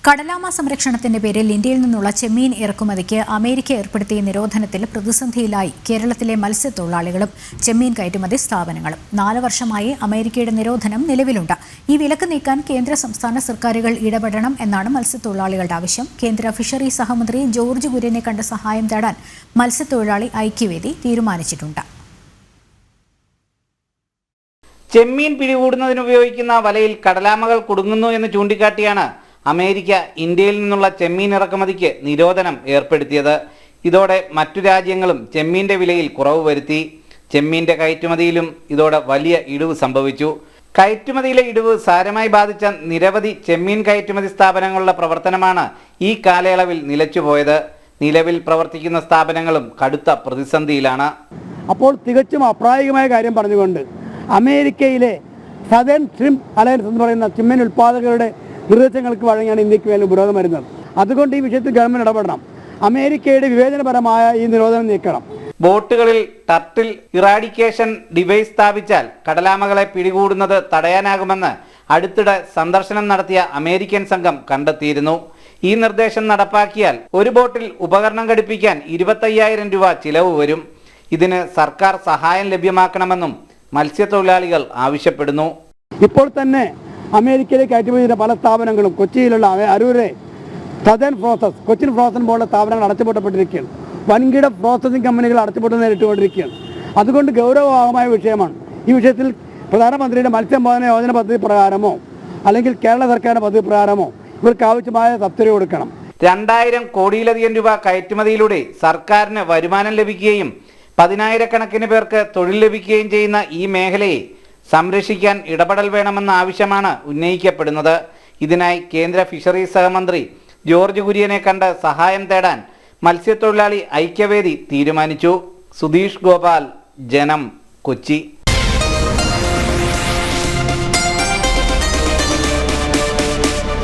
കടലാമ സംരക്ഷണത്തിന്റെ പേരിൽ ഇന്ത്യയിൽ നിന്നുള്ള ചെമ്മീൻ ഇറക്കുമതിക്ക് അമേരിക്ക ഏർപ്പെടുത്തിയ നിരോധനത്തിൽ പ്രതിസന്ധിയിലായി കേരളത്തിലെ മത്സ്യത്തൊഴിലാളികളും ചെമ്മീൻ കയറ്റുമതി സ്ഥാപനങ്ങളും. 4 വർഷമായി അമേരിക്കയുടെ നിരോധനം നിലവിലുണ്ട്. ഈ വിലക്ക് നീക്കാൻ കേന്ദ്ര സംസ്ഥാന സർക്കാരുകൾ ഇടപെടണം എന്നാണ് മത്സ്യത്തൊഴിലാളികളുടെ ആവശ്യം. കേന്ദ്ര ഫിഷറീസ് സഹമന്ത്രി ജോർജ് കുര്യനെ കണ്ട് സഹായം തേടാൻ മത്സ്യത്തൊഴിലാളി ഐക്യവേദി തീരുമാനിച്ചിട്ടുണ്ട്. ചെമ്മീൻ പിടികൂടുന്നതിനുപയോഗിക്കുന്ന വലയിൽ കടലാമകൾ കുടുങ്ങുന്നു എന്ന് ചൂണ്ടിക്കാട്ടിയാണ് അമേരിക്ക ഇന്ത്യയിൽ നിന്നുള്ള ചെമ്മീൻ ഇറക്കുമതിക്ക് നിരോധനം ഏർപ്പെടുത്തിയത്. ഇതോടെ മറ്റു രാജ്യങ്ങളും ചെമ്മീൻ്റെ വിലയിൽ കുറവ് വരുത്തി. ചെമ്മീൻ്റെ കയറ്റുമതിയിലും ഇതോടെ വലിയ ഇടിവ് സംഭവിച്ചു. കയറ്റുമതിയിലെ ഇടിവ് സാരമായി ബാധിച്ച നിരവധി ചെമ്മീൻ കയറ്റുമതി സ്ഥാപനങ്ങളുടെ പ്രവർത്തനമാണ് ഈ കാലയളവിൽ നിലച്ചുപോയത്. നിലവിൽ പ്രവർത്തിക്കുന്ന സ്ഥാപനങ്ങളും കടുത്ത പ്രതിസന്ധിയിലാണ്. അപ്പോൾ തികച്ചും അപ്രായോഗികമായ കാര്യം പറഞ്ഞുകൊണ്ട് അമേരിക്കയിലെ സദേൺ ഷ്രിംപ് അലയൻസ് എന്ന് പറയുന്ന ചെമ്മീൻ ഉൽപ്പാദകരുടെ നിർദ്ദേശങ്ങൾക്ക് വഴങ്ങിയാണ് ഇന്ത്യക്ക് മേൽ വിരോധം വരുന്നത്. അതുകൊണ്ട് ഈ വിഷയത്തിൽ ഗവൺമെന്റ് ഇടപെടണം. അമേരിക്കയുടെ വിവേചനപരമായ ഈ നിരോധനം നീക്കണം. ബോട്ടുകളിൽ ടർട്ടിൽ ഇറാഡിക്കേഷൻ ഡിവൈസ് സ്ഥാപിച്ചാൽ കടലാമകളെ പിടികൂടുന്നത് തടയാനാകുമെന്ന് അടുത്തിടെ സന്ദർശനം നടത്തിയ അമേരിക്കൻ സംഘം കണ്ടെത്തിയിരുന്നു. ഈ നിർദ്ദേശം നടപ്പാക്കിയാൽ ഒരു ബോട്ടിൽ ഉപകരണം ഘടിപ്പിക്കാൻ 25,000 രൂപ ചിലവ് വരും. ഇതിന് സർക്കാർ സഹായം ലഭ്യമാക്കണമെന്നും മത്സ്യത്തൊഴിലാളികൾ ആവശ്യപ്പെടുന്നു. ഇപ്പോൾ തന്നെ അമേരിക്കയിലെ കയറ്റുമതി പല സ്ഥാപനങ്ങളും കൊച്ചിയിലുള്ള അരൂരെ സദേൺ പ്രോസസ്, കൊച്ചിൻ ഫ്രോസൺ പോലുള്ള സ്ഥാപനങ്ങൾ അടച്ചുപൂട്ടപ്പെട്ടിരിക്കുകയാണ്. വൻകിട പ്രോസസിംഗ് കമ്പനികൾ അടച്ചുപൂട്ട് നേരിട്ടുകൊണ്ടിരിക്കുകയാണ്. അതുകൊണ്ട് ഗൗരവമായ വിഷയമാണ്. ഈ വിഷയത്തിൽ പ്രധാനമന്ത്രിയുടെ മത്സ്യബന്ധന യോജന പദ്ധതി പ്രകാരമോ അല്ലെങ്കിൽ കേരള സർക്കാരിൻ്റെ പദ്ധതി പ്രകാരമോ ഇവർക്ക് ആവശ്യമായ സബ്സിഡി കൊടുക്കണം. 2000 കോടിയിലധികം രൂപ കയറ്റുമതിയിലൂടെ സർക്കാരിന് വരുമാനം ലഭിക്കുകയും 10,000 പേർക്ക് തൊഴിൽ ലഭിക്കുകയും ചെയ്യുന്ന ഈ മേഖലയെ സംരക്ഷിക്കാൻ ഇടപെടൽ വേണമെന്ന ആവശ്യമാണ് ഉന്നയിക്കപ്പെടുന്നത്. ഇതിനായി കേന്ദ്ര ഫിഷറീസ് സഹമന്ത്രി ജോർജ് കുര്യനെ കണ്ട് സഹായം തേടാൻ മത്സ്യത്തൊഴിലാളി ഐക്യവേദി തീരുമാനിച്ചു. സുധീഷ് ഗോപാൽ, ജനം, കൊച്ചി.